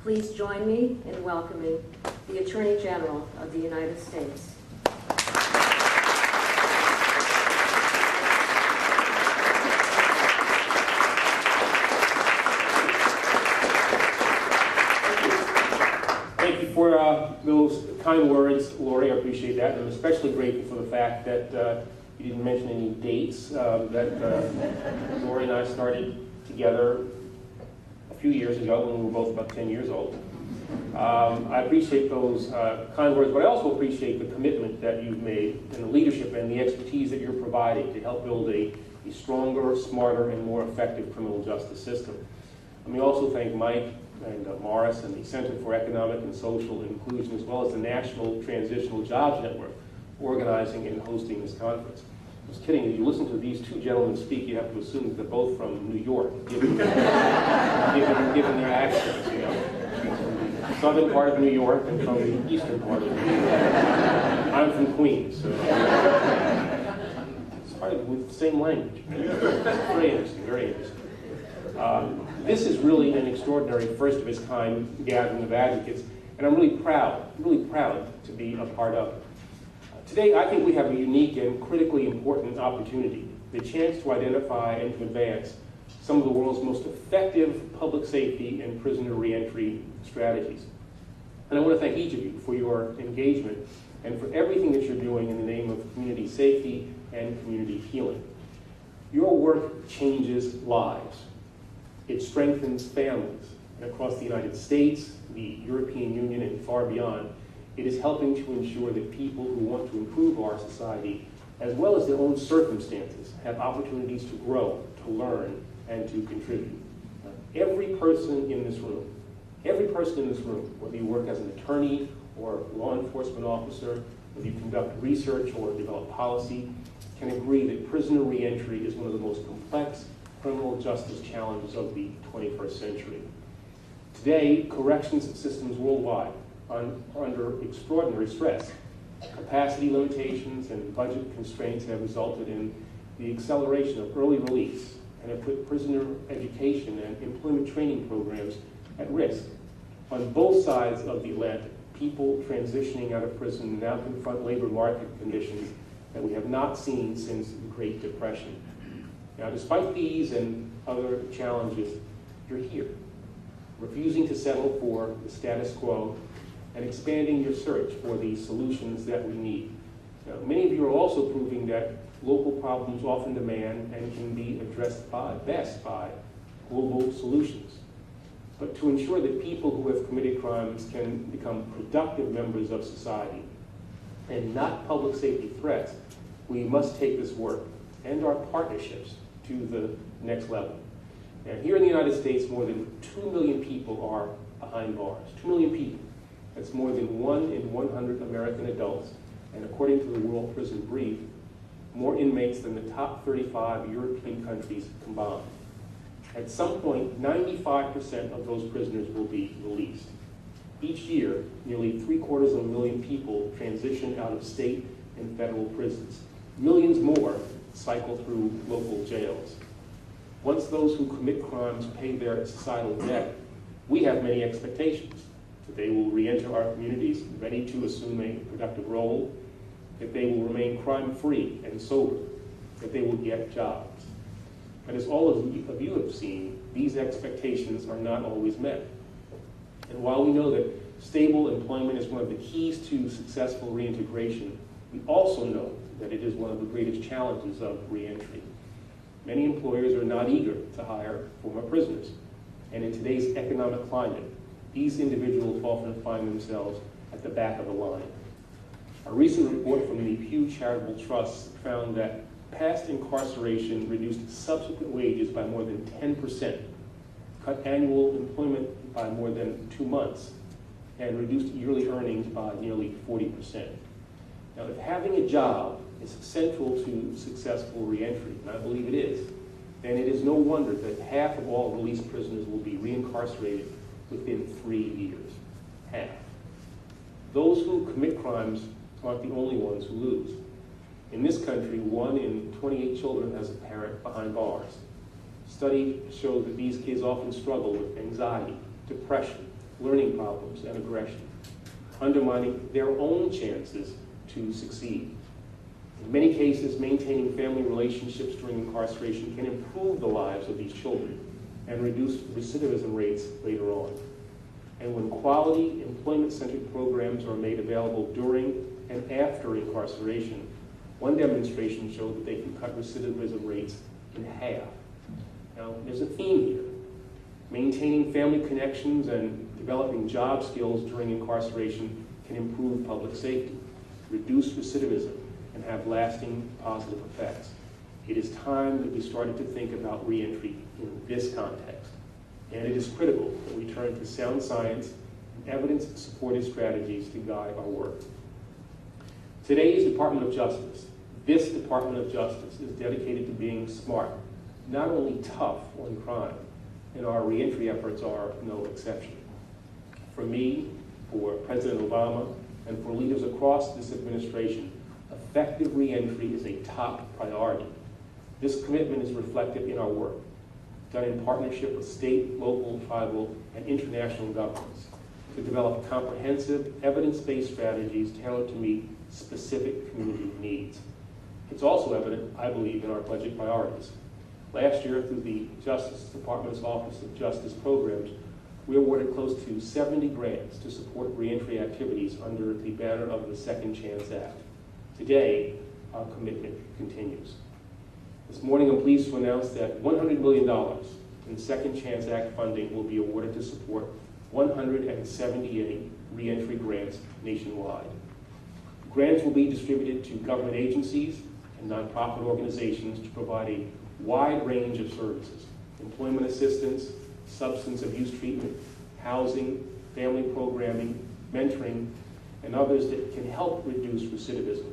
Please join me in welcoming the Attorney General of the United States. Thank you for those kind words, Lori. I appreciate that. And I'm especially grateful for the fact that you didn't mention any dates that Lori and I started together a few years ago when we were both about 10 years old. I appreciate those kind words, but I also appreciate the commitment that you've made and the leadership and the expertise that you're providing to help build a stronger, smarter, and more effective criminal justice system. Let me also thank Mike and Morris and the Center for Economic and Social Inclusion, as well as the National Transitional Jobs Network, for organizing and hosting this conference. I was kidding. If you listen to these two gentlemen speak, you have to assume that they're both from New York, given their accents, you know. From the southern part of New York and from the eastern part of New York. I'm from Queens, so it's hard with the same language. It's very interesting, very interesting. This is really an extraordinary first of its kind gathering of advocates, and I'm really proud to be a part of it. Today, I think we have a unique and critically important opportunity, the chance to identify and to advance some of the world's most effective public safety and prisoner reentry strategies. And I want to thank each of you for your engagement and for everything that you're doing in the name of community safety and community healing. Your work changes lives. It strengthens families. And across the United States, the European Union, and far beyond, it is helping to ensure that people who want to improve our society, as well as their own circumstances, have opportunities to grow, to learn, and to contribute. Every person in this room, whether you work as an attorney or law enforcement officer, whether you conduct research or develop policy, can agree that prisoner reentry is one of the most complex criminal justice challenges of the 21st century. Today, corrections systems worldwide are under extraordinary stress. Capacity limitations and budget constraints have resulted in the acceleration of early release and have put prisoner education and employment training programs at risk. On both sides of the Atlantic, people transitioning out of prison now confront labor market conditions that we have not seen since the Great Depression. Now, despite these and other challenges, you're here, refusing to settle for the status quo and expanding your search for the solutions that we need. Now, many of you are also proving that local problems often demand and can be addressed best by global solutions. But to ensure that people who have committed crimes can become productive members of society and not public safety threats, we must take this work and our partnerships to the next level. Now, here in the United States, more than 2 million people are behind bars. 2 million people. That's more than 1 in 100 American adults. And according to the World Prison Brief, more inmates than the top 35 European countries combined. At some point, 95% of those prisoners will be released. Each year, nearly 750,000 people transition out of state and federal prisons. Millions more cycle through local jails. Once those who commit crimes pay their societal debt, we have many expectations that they will re-enter our communities ready to assume a productive role, that they will remain crime-free and sober, that they will get jobs. But as all of you have seen, these expectations are not always met. And while we know that stable employment is one of the keys to successful reintegration, we also know that it is one of the greatest challenges of reentry. Many employers are not eager to hire former prisoners. And in today's economic climate, these individuals often find themselves at the back of the line. A recent report from the Pew Charitable Trust found that past incarceration reduced subsequent wages by more than 10%, cut annual employment by more than 2 months, and reduced yearly earnings by nearly 40%. Now, if having a job is central to successful reentry, and I believe it is, then it is no wonder that half of all released prisoners will be reincarcerated within 3 years. Half. Those who commit crimes aren't the only ones who lose. In this country, 1 in 28 children has a parent behind bars. Studies show that these kids often struggle with anxiety, depression, learning problems, and aggression, undermining their own chances to succeed. In many cases, maintaining family relationships during incarceration can improve the lives of these children and reduce recidivism rates later on. And when quality employment-centered programs are made available during and after incarceration, one demonstration showed that they can cut recidivism rates in half. Now, there's a theme here. Maintaining family connections and developing job skills during incarceration can improve public safety, reduce recidivism, and have lasting positive effects. It is time that we started to think about reentry in this context. And it is critical that we turn to sound science and evidence-supported strategies to guide our work. Today's Department of Justice, this Department of Justice, is dedicated to being smart, not only tough on crime, and our reentry efforts are no exception. For me, for President Obama, and for leaders across this administration, effective reentry is a top priority. This commitment is reflected in our work, done in partnership with state, local, tribal, and international governments to develop comprehensive, evidence-based strategies tailored to meet specific community needs. It's also evident, I believe, in our budget priorities. Last year, through the Justice Department's Office of Justice Programs, we awarded close to 70 grants to support reentry activities under the banner of the Second Chance Act. Today, our commitment continues. This morning, I'm pleased to announce that $100 million in Second Chance Act funding will be awarded to support 178 reentry grants nationwide. Grants will be distributed to government agencies and nonprofit organizations to provide a wide range of services: employment assistance, substance abuse treatment, housing, family programming, mentoring, and others that can help reduce recidivism.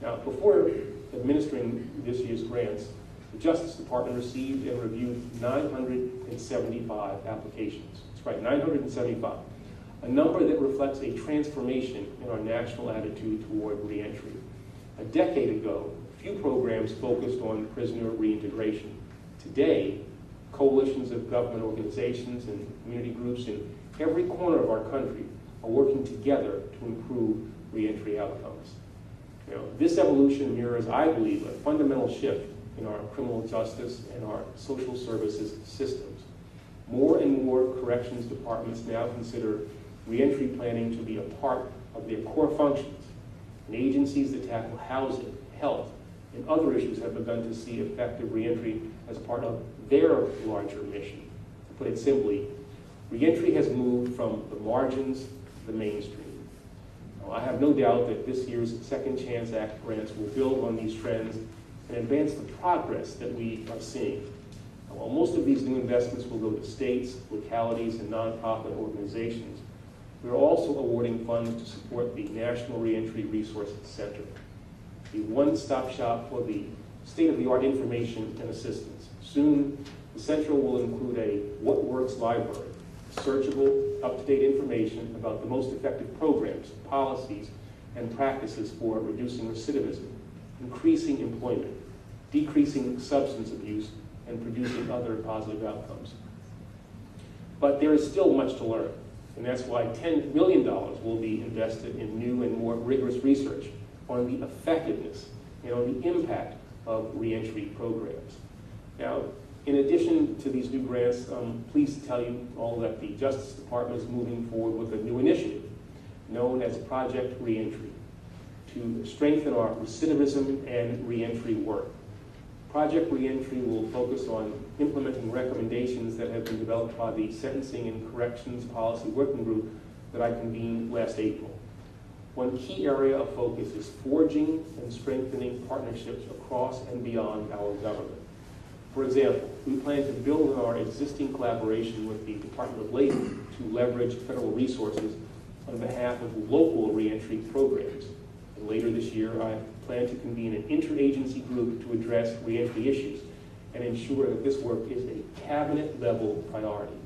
Now, before administering this year's grants, the Justice Department received and reviewed 975 applications. That's right, 975. A number that reflects a transformation in our national attitude toward reentry. A decade ago, few programs focused on prisoner reintegration. Today, coalitions of government organizations and community groups in every corner of our country are working together to improve reentry outcomes. This evolution mirrors, I believe, a fundamental shift in our criminal justice and our social services systems. More and more corrections departments now consider reentry planning to be a part of their core functions, and agencies that tackle housing, health, and other issues have begun to see effective reentry as part of their larger mission. To put it simply, reentry has moved from the margins to the mainstream. Now, I have no doubt that this year's Second Chance Act grants will build on these trends and advance the progress that we are seeing. Now, while most of these new investments will go to states, localities, and nonprofit organizations, we are also awarding funds to support the National Reentry Resource Center, the one-stop shop for the state-of-the-art information and assistance. Soon, the center will include a What Works library, searchable, up-to-date information about the most effective programs, policies, and practices for reducing recidivism, increasing employment, decreasing substance abuse, and producing other positive outcomes. But there is still much to learn, and that's why $10 million will be invested in new and more rigorous research on the effectiveness and on the impact of reentry programs. Now, in addition to these new grants, I'm pleased to tell you all that the Justice Department is moving forward with a new initiative known as Project Reentry to strengthen our recidivism and reentry work. Project Reentry will focus on implementing recommendations that have been developed by the Sentencing and Corrections Policy Working Group that I convened last April. One key area of focus is forging and strengthening partnerships across and beyond our government. For example, we plan to build on our existing collaboration with the Department of Labor to leverage federal resources on behalf of local reentry programs. And later this year, I plan to convene an interagency group to address reentry issues and ensure that this work is a cabinet-level priority.